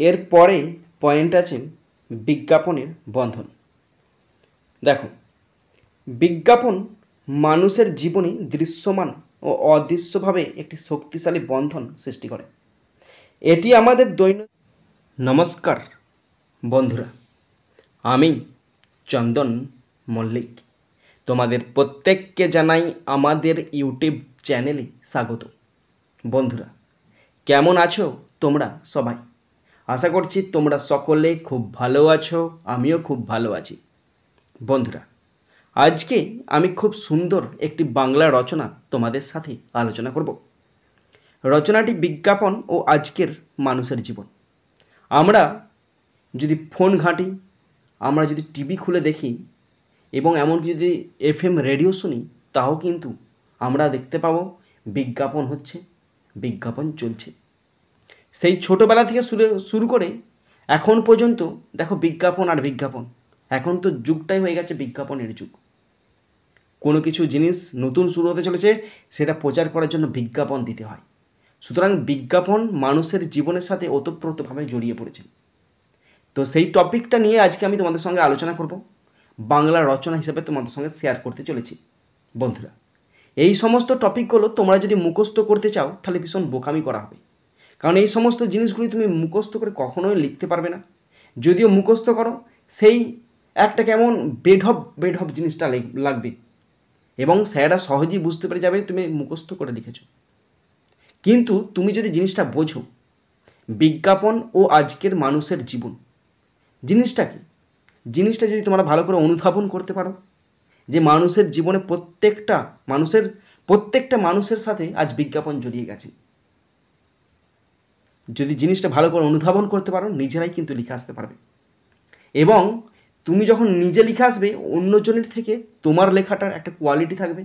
এরপরে পয়েন্ট আছে বিজ্ঞাপনের বন্ধন। দেখো, বিজ্ঞাপন মানুষের জীবনে দৃশ্যমান ও অদৃশ্যভাবে একটি শক্তিশালী বন্ধন সৃষ্টি করে। এটি আমাদের নমস্কার বন্ধুরা, আমি চন্দন মল্লিক তোমাদের প্রত্যেককে জানাই আমাদের ইউটিউব চ্যানেলে স্বাগত। বন্ধুরা, কেমন আছো তোমরা সবাই? আশা করছি তোমরা সকলে খুব ভালো আছো, আমিও খুব ভালো আছি। বন্ধুরা, আজকে আমি খুব সুন্দর একটি বাংলা রচনা তোমাদের সাথে আলোচনা করব। রচনাটি বিজ্ঞাপন ও আজকের মানুষের জীবন। আমরা যদি ফোন ঘাঁটি, আমরা যদি টিভি খুলে দেখি এবং এমনকি যদি FM রেডিও শুনি, তাও কিন্তু আমরা দেখতে পাবো বিজ্ঞাপন হচ্ছে, বিজ্ঞাপন চলছে। সেই ছোটোবেলা থেকে শুরু করে এখন পর্যন্ত দেখো বিজ্ঞাপন আর বিজ্ঞাপন। এখন তো যুগটাই হয়ে গেছে বিজ্ঞাপনের যুগ। কোনো কিছু জিনিস নতুন শুরু হতে চলেছে, সেটা প্রচার করার জন্য বিজ্ঞাপন দিতে হয়। সুতরাং বিজ্ঞাপন মানুষের জীবনের সাথে ওতপ্রোতভাবে জড়িয়ে পড়েছে। তো সেই টপিকটা নিয়ে আজকে আমি তোমাদের সঙ্গে আলোচনা করব, বাংলা রচনা হিসেবে তোমাদের সঙ্গে শেয়ার করতে চলেছি। বন্ধুরা, এই সমস্ত টপিকগুলো তোমরা যদি মুখস্থ করতে চাও তাহলে ভীষণ বোকামি করা হবে, কারণ এই সমস্ত জিনিসগুলি তুমি মুখস্থ করে কখনোই লিখতে পারবে না। যদিও মুখস্থ করো, সেই একটা কেমন বেঢপ জিনিসটা লাগবে এবং স্যাররা সহজেই বুঝতে পেরে যাবে তুমি মুখস্থ করে লিখেছো। কিন্তু তুমি যদি জিনিসটা বোঝো, বিজ্ঞাপন ও আজকের মানুষের জীবন জিনিসটা কি, জিনিসটা যদি তোমরা ভালো করে অনুধাবন করতে পারো যে মানুষের জীবনে প্রত্যেকটা মানুষের সাথে আজ বিজ্ঞাপন জড়িয়ে গেছে, যদি জিনিসটা ভালো করে অনুধাবন করতে পারো, নিজেরাই কিন্তু লিখে আসতে পারবে। এবং তুমি যখন নিজে লিখে আসবে, অন্যজনের থেকে তোমার লেখাটার একটা কোয়ালিটি থাকবে।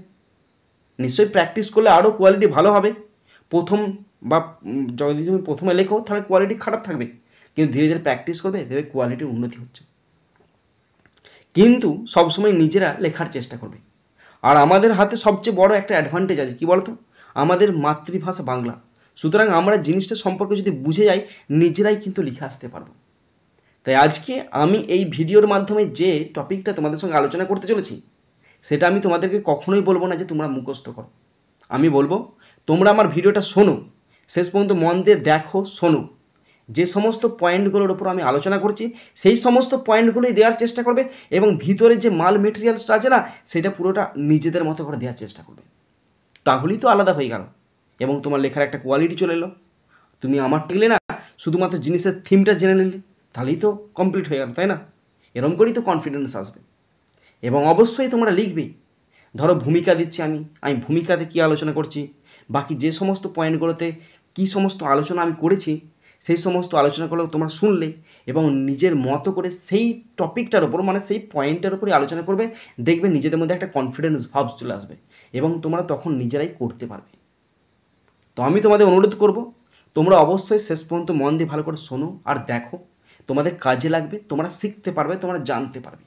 নিশ্চয়ই প্র্যাকটিস করলে আরও কোয়ালিটি ভালো হবে। যদি তুমি প্রথমে লেখো তাহলে কোয়ালিটি খারাপ থাকবে, কিন্তু ধীরে ধীরে প্র্যাকটিস করবে, দেখবে কোয়ালিটির উন্নতি হচ্ছে। কিন্তু সবসময় নিজেরা লেখার চেষ্টা করবে। আর আমাদের হাতে সবচেয়ে বড় একটা অ্যাডভান্টেজ আছে, কি বলতো? আমাদের মাতৃভাষা বাংলা। সুতরাং আমরা জিনিসটা সম্পর্কে যদি বুঝে যাই, নিজেরাই কিন্তু লিখে আসতে পারবো। তাই আজকে আমি এই ভিডিওর মাধ্যমে যে টপিকটা তোমাদের সঙ্গে আলোচনা করতে চলেছি, সেটা আমি তোমাদেরকে কখনোই বলবো না যে তোমরা মুখস্থ করো। আমি বলবো তোমরা আমার ভিডিওটা শোনো, শেষ পর্যন্ত মন দিয়ে দেখো, শোনো। যে সমস্ত পয়েন্টগুলোর উপর আমি আলোচনা করছি, সেই সমস্ত পয়েন্টগুলোই দেওয়ার চেষ্টা করবে এবং ভিতরে যে মাল মেটেরিয়ালসটা আছে না, সেটা পুরোটা নিজেদের মতো করে দেওয়ার চেষ্টা করবে। তাহলেই তো আলাদা হয়ে গেল এবং তোমার লেখার একটা কোয়ালিটি চলে এলো। তুমি আমার টিলে না, শুধুমাত্র জিনিসের থিমটা জেনে নিলে, তাহলেই তো কমপ্লিট হয়ে গেল, তাই না? এরকম করেই তো কনফিডেন্স আসবে। এবং অবশ্যই তোমরা লিখবে। ধরো ভূমিকা দিচ্ছি আমি ভূমিকাতে কী আলোচনা করছি, বাকি যে সমস্ত পয়েন্টগুলোতে কী সমস্ত আলোচনা আমি করেছি, সেই সমস্ত আলোচনাগুলো তোমরা শুনলে এবং নিজের মতো করে সেই টপিকটার ওপর, মানে সেই পয়েন্টের ওপরই আলোচনা করবে। দেখবে নিজেদের মধ্যে একটা কনফিডেন্স ভাব চলে আসবে এবং তোমরা তখন নিজেরাই করতে পারবে। তো আমি তোমাদের অনুরোধ করব, তোমরা অবশ্যই শেষ পর্যন্ত মন দিয়ে ভালো করে শোনো আর দেখো। তোমাদের কাজে লাগবে, তোমরা শিখতে পারবে, তোমরা জানতে পারবে।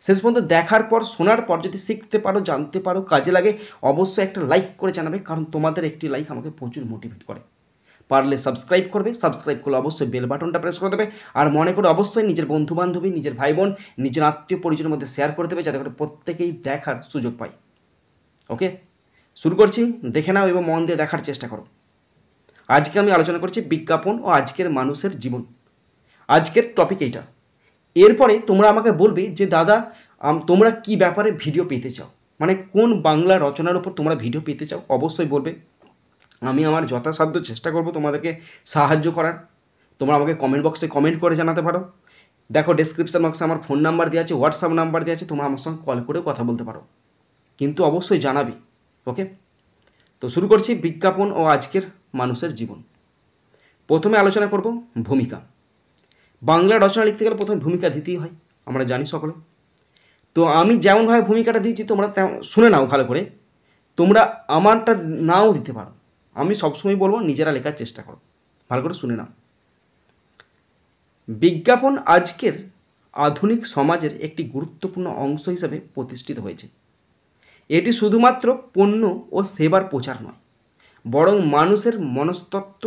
শেষ পর্যন্ত দেখার পর, শোনার পর যদি শিখতে পারো, জানতে পারো, কাজে লাগে, অবশ্যই একটা লাইক করে জানাবে, কারণ তোমাদের একটি লাইক আমাকে প্রচুর মোটিভেট করে। পারলে সাবস্ক্রাইব করবে, সাবস্ক্রাইব করলে অবশ্যই বেল বাটনটা প্রেস করে দেবে। আর মনে করে অবশ্যই নিজের বন্ধু বান্ধবী, নিজের ভাই বোন, নিজের আত্মীয় পরিজনের মধ্যে শেয়ার করে দেবে, যাতে করে প্রত্যেকেই দেখার সুযোগ পায়। ওকে, শুরু করছি। দেখে নাও এবং মন দিয়ে দেখার চেষ্টা করো। আজকে আমি আলোচনা করছি বিজ্ঞাপন ও আজকের মানুষের জীবন। আজকের টপিক এইটা। এরপরে তোমরা আমাকে বলবে যে দাদা, তোমরা কি ব্যাপারে ভিডিও পেতে চাও, মানে কোন বাংলা রচনার উপর তোমরা ভিডিও পেতে চাও, অবশ্যই বলবে। আমি আমার যথাসাধ্য চেষ্টা করব তোমাদেরকে সাহায্য করার। তোমরা আমাকে কমেন্ট বক্সে কমেন্ট করে জানাতে পারো। দেখো ডেসক্রিপশন বক্সে আমার ফোন নাম্বার দেওয়া আছে, হোয়াটসঅ্যাপ নাম্বার দেওয়া আছে, তোমরা আমার সঙ্গে কল করে কথা বলতে পারো, কিন্তু অবশ্যই জানাবে। ওকে, তো শুরু করছি বিজ্ঞাপন ও আজকের মানুষের জীবন। প্রথমে আলোচনা করব ভূমিকা। বাংলা রচনা লিখতে গেলে প্রথমে ভূমিকা দিতেই হয়, আমরা জানি সকলে। তো আমি যেমনভাবে ভূমিকাটা দিয়েছি তোমরা শুনে নাও ভালো করে। তোমরা আমারটা নাও দিতে পারো, আমি সবসময় বলবো নিজেরা লেখার চেষ্টা করো, ভালো করে শুনে নাও। বিজ্ঞাপন আজকের আধুনিক সমাজের একটি গুরুত্বপূর্ণ অংশ হিসেবে প্রতিষ্ঠিত হয়েছে। এটি শুধুমাত্র পণ্য ও সেবার প্রচার নয়, বরং মানুষের মনস্তত্ত্ব,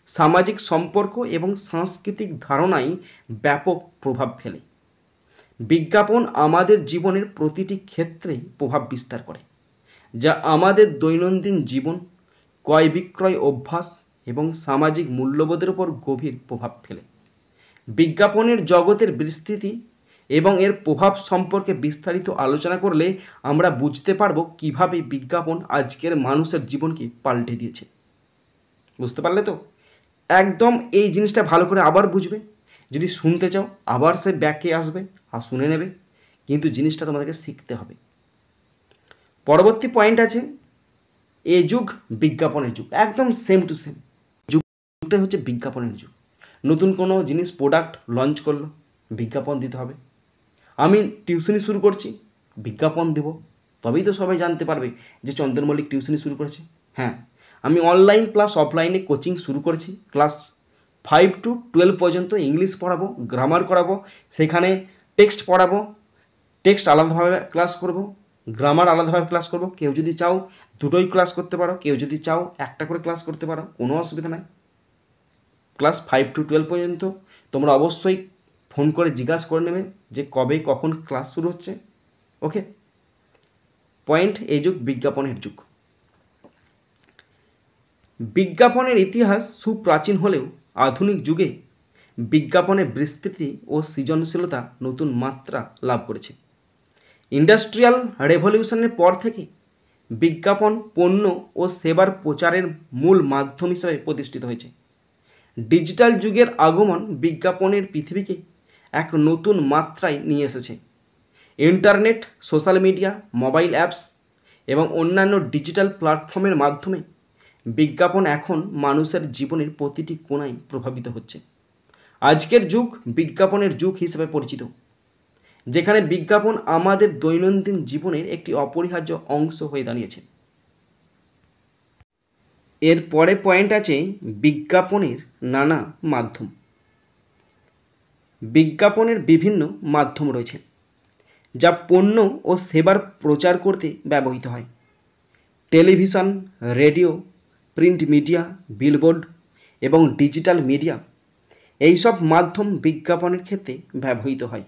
সামাজিক সম্পর্ক এবং সাংস্কৃতিক ধারণায় ব্যাপক প্রভাব ফেলে। বিজ্ঞাপন আমাদের জীবনের প্রতিটি ক্ষেত্রেই প্রভাব বিস্তার করে, যা আমাদের দৈনন্দিন জীবন, ক্রয় বিক্রয় অভ্যাস এবং সামাজিক মূল্যবোধের উপর গভীর প্রভাব ফেলে। বিজ্ঞাপনের জগতের বিস্তৃতি এবং এর প্রভাব সম্পর্কে বিস্তারিত আলোচনা করলে আমরা বুঝতে পারব কিভাবে বিজ্ঞাপন আজকের মানুষের জীবনকে পাল্টে দিয়েছে। বুঝতে পারলে তো? একদম এই জিনিসটা ভালো করে আবার বুঝবে। যদি শুনতে চাও আবার সে ব্যাকে আসবে আর শুনে নেবে, কিন্তু জিনিসটা তোমাদেরকে শিখতে হবে। পরবর্তী পয়েন্ট আছে, এ যুগ বিজ্ঞাপনের যুগ। একদম সেম টু সেম যুগটাই হচ্ছে বিজ্ঞাপনের যুগ। নতুন কোনো জিনিস প্রোডাক্ট লঞ্চ করলো, বিজ্ঞাপন দিতে হবে। আমি টিউশনি শুরু করছি, বিজ্ঞাপন দেব, তবেই তো সবাই জানতে পারবে যে চন্দন মল্লিক টিউশনি শুরু করেছে। হ্যাঁ, আমি অনলাইন প্লাস অফলাইনে কোচিং শুরু করেছি, ক্লাস 5 to 12 পর্যন্ত ইংলিশ পড়াবো, গ্রামার করাবো, সেখানে টেক্সট পড়াবো, টেক্সট আলাদাভাবে ক্লাস করব, গ্রামার আলাদাভাবে ক্লাস করব। কেউ যদি চাও দুটোই ক্লাস করতে পারো, কেউ যদি চাও একটা করে ক্লাস করতে পারো, কোনো অসুবিধা নাই। ক্লাস 5 to 12 পর্যন্ত তোমরা অবশ্যই ফোন করে জিজ্ঞাসা করে নেবে যে কবে কখন ক্লাস শুরু হচ্ছে। ওকে, পয়েন্ট, এই যুগ বিজ্ঞাপনের যুগ। বিজ্ঞাপনের ইতিহাস সুপ্রাচীন হলেও আধুনিক যুগে বিজ্ঞাপনের বিস্তৃতি ও সৃজনশীলতা নতুন মাত্রা লাভ করেছে। ইন্ডাস্ট্রিয়াল রেভলিউশনের পর থেকে বিজ্ঞাপন পণ্য ও সেবার প্রচারের মূল মাধ্যম হিসেবে প্রতিষ্ঠিত হয়েছে। ডিজিটাল যুগের আগমন বিজ্ঞাপনের পৃথিবীকে এক নতুন মাত্রায় নিয়ে এসেছে। Internet, social media, mobile apps এবং অন্যান্য ডিজিটাল প্ল্যাটফর্মের মাধ্যমে বিজ্ঞাপন এখন মানুষের জীবনের প্রতিটি কোণায় প্রভাবিত হচ্ছে। আজকের যুগ বিজ্ঞাপনের যুগ হিসেবে পরিচিত, যেখানে বিজ্ঞাপন আমাদের দৈনন্দিন জীবনের একটি অপরিহার্য অংশ হয়ে দাঁড়িয়েছে। এর পরে পয়েন্ট আছে বিজ্ঞাপনের নানা মাধ্যম। বিজ্ঞাপনের বিভিন্ন মাধ্যম রয়েছে যা পণ্য ও সেবার প্রচার করতে ব্যবহৃত হয়। Television, radio, print media, billboard এবং ডিজিটাল মিডিয়া, এইসব মাধ্যম বিজ্ঞাপনের ক্ষেত্রে ব্যবহৃত হয়।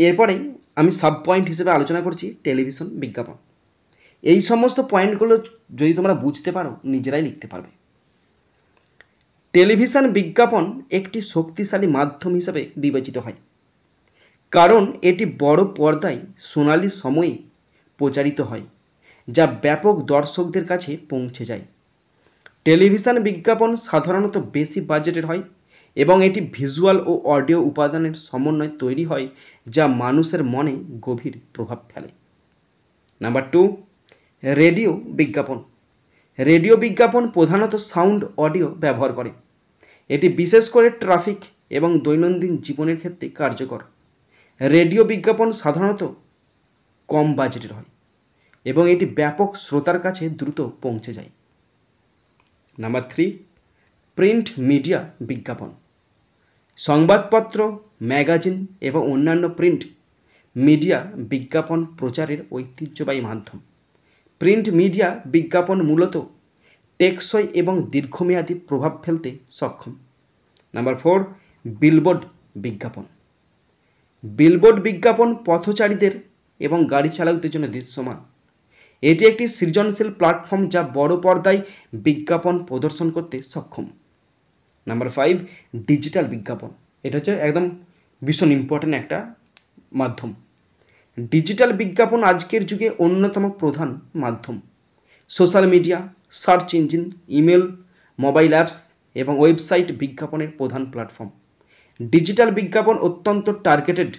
এরপরে আমি সাব পয়েন্ট হিসেবে আলোচনা করছি টেলিভিশন বিজ্ঞাপন। এই সমস্ত পয়েন্টগুলো যদি তোমরা বুঝতে পারো নিজেরাই লিখতে পারবে। টেলিভিশন বিজ্ঞাপন একটি শক্তিশালী মাধ্যম হিসেবে বিবেচিত হয়, কারণ এটি বড় পর্দায় সোনালি সময়ে প্রচারিত হয়, যা ব্যাপক দর্শকদের কাছে পৌঁছে যায়। টেলিভিশন বিজ্ঞাপন সাধারণত বেশি বাজেটের হয় এবং এটি ভিজুয়াল ও অডিও উপাদানের সমন্বয়ে তৈরি হয়, যা মানুষের মনে গভীর প্রভাব ফেলে। নাম্বার 2, রেডিও বিজ্ঞাপন। রেডিও বিজ্ঞাপন প্রধানত সাউন্ড অডিও ব্যবহার করে। এটি বিশেষ করে ট্রাফিক এবং দৈনন্দিন জীবনের ক্ষেত্রে কার্যকর। রেডিও বিজ্ঞাপন সাধারণত কম বাজেটের হয় এবং এটি ব্যাপক শ্রোতার কাছে দ্রুত পৌঁছে যায়। নাম্বার 3, প্রিন্ট মিডিয়া বিজ্ঞাপন। সংবাদপত্র, ম্যাগাজিন এবং অন্যান্য প্রিন্ট মিডিয়া বিজ্ঞাপন প্রচারের ঐতিহ্যবাহী মাধ্যম। প্রিন্ট মিডিয়া বিজ্ঞাপন মূলত টেকসই এবং দীর্ঘমেয়াদী প্রভাব ফেলতে সক্ষম। নাম্বার 4, বিলবোর্ড বিজ্ঞাপন। বিলবোর্ড বিজ্ঞাপন পথচারীদের এবং গাড়ি চালকদের জন্য দৃশ্যমান। এটি একটি সৃজনশীল প্ল্যাটফর্ম যা বড় পর্দায় বিজ্ঞাপন প্রদর্শন করতে সক্ষম। নাম্বার 5, ডিজিটাল বিজ্ঞাপন। এটা হচ্ছে একদম ভীষণ ইম্পর্টেন্ট একটা মাধ্যম। ডিজিটাল বিজ্ঞাপন আজকের যুগে অন্যতম প্রধান মাধ্যম। Social media, search engine, email, mobile apps এবং ওয়েবসাইট বিজ্ঞাপনের প্রধান প্ল্যাটফর্ম। ডিজিটাল বিজ্ঞাপন অত্যন্ত টার্গেটেড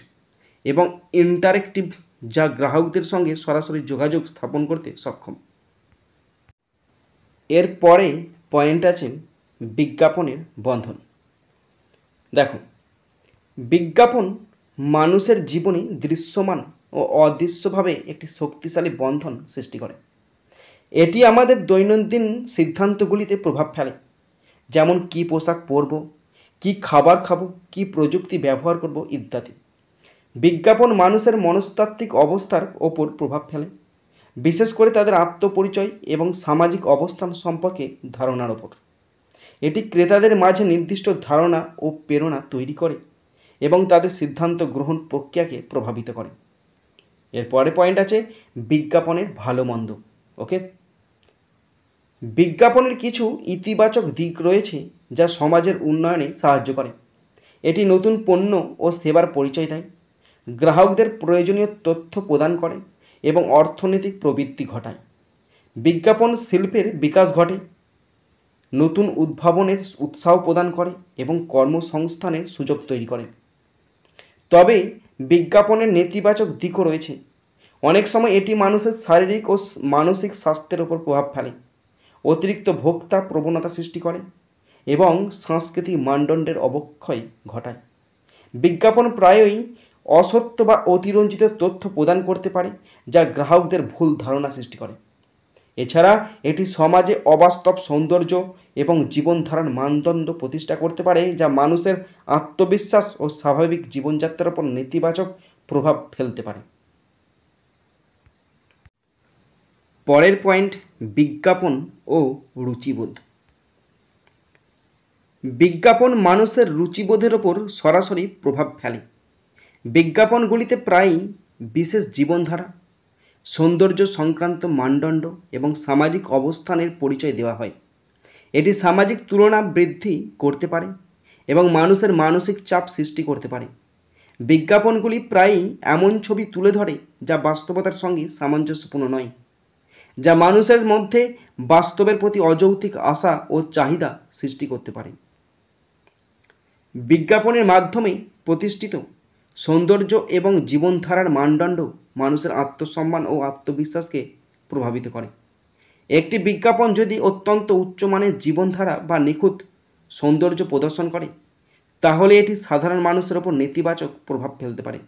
এবং ইন্টারেক্টিভ, যা গ্রাহকদের সঙ্গে সরাসরি যোগাযোগ স্থাপন করতে সক্ষম। এর পরে পয়েন্ট আছে বিজ্ঞাপনের বন্ধন। দেখো, বিজ্ঞাপন মানুষের জীবনে দৃশ্যমান ও অদৃশ্যভাবে একটি শক্তিশালী বন্ধন সৃষ্টি করে। এটি আমাদের দৈনন্দিন সিদ্ধান্তগুলিতে প্রভাব ফেলে, যেমন কী পোশাক পরব, কী খাবার খাবো, কী প্রযুক্তি ব্যবহার করব ইত্যাদি। বিজ্ঞাপন মানুষের মনস্তাত্ত্বিক অবস্থার ওপর প্রভাব ফেলে, বিশেষ করে তাদের আত্মপরিচয় এবং সামাজিক অবস্থান সম্পর্কে ধারণার ওপর। এটি ক্রেতাদের মাঝে নির্দিষ্ট ধারণা ও প্রেরণা তৈরি করে এবং তাদের সিদ্ধান্ত গ্রহণ প্রক্রিয়াকে প্রভাবিত করে। এরপরে পয়েন্ট আছে বিজ্ঞাপনের ভালো মন্দ। ওকে, বিজ্ঞাপনের কিছু ইতিবাচক দিক রয়েছে যা সমাজের উন্নয়নে সাহায্য করে। এটি নতুন পণ্য ও সেবার পরিচয় দেয়, গ্রাহকদের প্রয়োজনীয় তথ্য প্রদান করে এবং অর্থনৈতিক প্রবৃদ্ধি ঘটায়। বিজ্ঞাপন শিল্পের বিকাশ ঘটে, নতুন উদ্ভাবনের উৎসাহ প্রদান করে এবং কর্মসংস্থানের সুযোগ তৈরি করে। তবে বিজ্ঞাপনের নেতিবাচক দিকও রয়েছে। অনেক সময় এটি মানুষের শারীরিক ও মানসিক স্বাস্থ্যের উপর প্রভাব ফেলে, অতিরিক্ত ভোক্তা প্রবণতা সৃষ্টি করে এবং সাংস্কৃতিক মানদণ্ডের অবক্ষয় ঘটায়। বিজ্ঞাপন প্রায়ই অসত্য বা অতিরঞ্জিত তথ্য প্রদান করতে পারে, যা গ্রাহকদের ভুল ধারণা সৃষ্টি করে। এছাড়া এটি সমাজে অবাস্তব সৌন্দর্য এবং জীবনধারার মানদণ্ড প্রতিষ্ঠা করতে পারে, যা মানুষের আত্মবিশ্বাস ও স্বাভাবিক জীবনযাত্রার উপর নেতিবাচক প্রভাব ফেলতে পারে। পরের পয়েন্ট বিজ্ঞাপন ও রুচিবোধ। বিজ্ঞাপন মানুষের রুচিবোধের ওপর সরাসরি প্রভাব ফেলে। বিজ্ঞাপনগুলিতে প্রায়ই বিশেষ জীবনধারা, সৌন্দর্য সংক্রান্ত মানদণ্ড এবং সামাজিক অবস্থানের পরিচয় দেওয়া হয়। এটি সামাজিক তুলনা বৃদ্ধি করতে পারে এবং মানুষের মানসিক চাপ সৃষ্টি করতে পারে। বিজ্ঞাপনগুলি প্রায়ই এমন ছবি তুলে ধরে যা বাস্তবতার সঙ্গে সামঞ্জস্যপূর্ণ নয়, যা মানুষের মধ্যে বাস্তবের প্রতি অযৌক্তিক আশা ও চাহিদা সৃষ্টি করতে পারে। বিজ্ঞাপনের মাধ্যমে প্রতিষ্ঠিত সৌন্দর্য এবং জীবনধারার মানদণ্ড মানুষের আত্মসম্মান ও আত্মবিশ্বাসকে প্রভাবিত করে। একটি বিজ্ঞাপন যদি অত্যন্ত উচ্চমানের জীবনধারা বা নিখুঁত সৌন্দর্য প্রদর্শন করে, তাহলে এটি সাধারণ মানুষের ওপর নেতিবাচক প্রভাব ফেলতে পারে,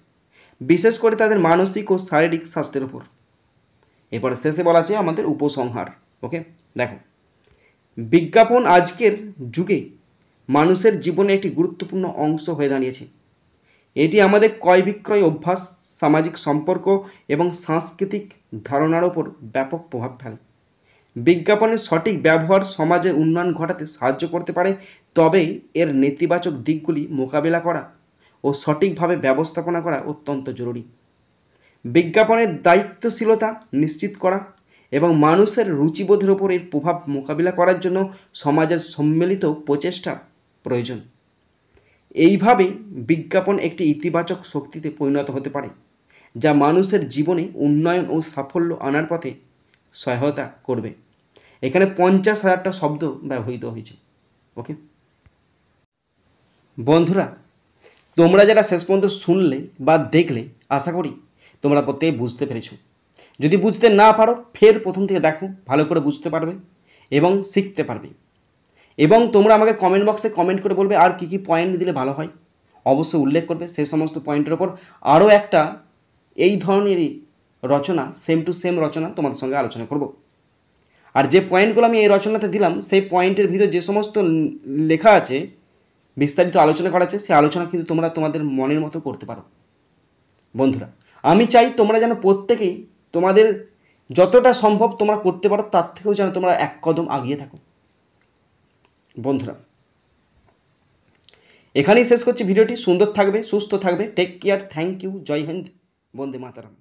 বিশেষ করে তাদের মানসিক ও শারীরিক স্বাস্থ্যের উপর। এরপরে শেষে বলা আছে আমাদের উপসংহার। ওকে, দেখো, বিজ্ঞাপন আজকের যুগে মানুষের জীবনে একটি গুরুত্বপূর্ণ অংশ হয়ে দাঁড়িয়েছে। এটি আমাদের ক্রয় বিক্রয় অভ্যাস, সামাজিক সম্পর্ক এবং সাংস্কৃতিক ধারণার ওপর ব্যাপক প্রভাব ফেলে। বিজ্ঞাপনের সঠিক ব্যবহার সমাজের উন্নয়ন ঘটাতে সাহায্য করতে পারে, তবে এর নেতিবাচক দিকগুলি মোকাবিলা করা ও সঠিকভাবে ব্যবস্থাপনা করা অত্যন্ত জরুরি। বিজ্ঞাপনের দায়িত্বশীলতা নিশ্চিত করা এবং মানুষের রুচিবোধের ওপর এর প্রভাব মোকাবিলা করার জন্য সমাজের সম্মিলিত প্রচেষ্টা প্রয়োজন। এইভাবে বিজ্ঞাপন একটি ইতিবাচক শক্তিতে পরিণত হতে পারে, যা মানুষের জীবনে উন্নয়ন ও সাফল্য আনার পথে সহায়তা করবে। এখানে 50,000টা শব্দ ব্যবহৃত হয়েছে। ওকে বন্ধুরা, তোমরা যারা শেষ পর্যন্ত শুনলে বা দেখলে, আশা করি তোমরা প্রত্যেকে বুঝতে পেরেছো। যদি বুঝতে না পারো, ফের প্রথম থেকে দেখো, ভালো করে বুঝতে পারবে এবং শিখতে পারবে। এবং তোমরা আমাকে কমেন্ট বক্সে কমেন্ট করে বলবে আর কি কি পয়েন্ট দিলে ভালো হয়, অবশ্যই উল্লেখ করবে। সেই সমস্ত পয়েন্টের ওপর আরও একটা এই ধরনেরই রচনা, সেম টু সেম রচনা তোমাদের সঙ্গে আলোচনা করব। আর যে পয়েন্টগুলো আমি এই রচনাতে দিলাম, সেই পয়েন্টের ভিতরে যে সমস্ত লেখা আছে, বিস্তারিত আলোচনা করা আছে, সেই আলোচনা কিন্তু তোমরা তোমাদের মনের মতো করতে পারো। বন্ধুরা, আমি চাই তোমরা যেন প্রত্যেকেই তোমাদের যতটা সম্ভব তোমরা করতে পারো, তার থেকেও যেন তোমরা এক কদম আগিয়ে থাকো। বন্ধুরা, এখানেই শেষ করছি ভিডিওটি। সুন্দর থাকবে, সুস্থ থাকবে, টেক কেয়ার, থ্যাংক ইউ, জয় হিন্দ, বন্দে মাতরম।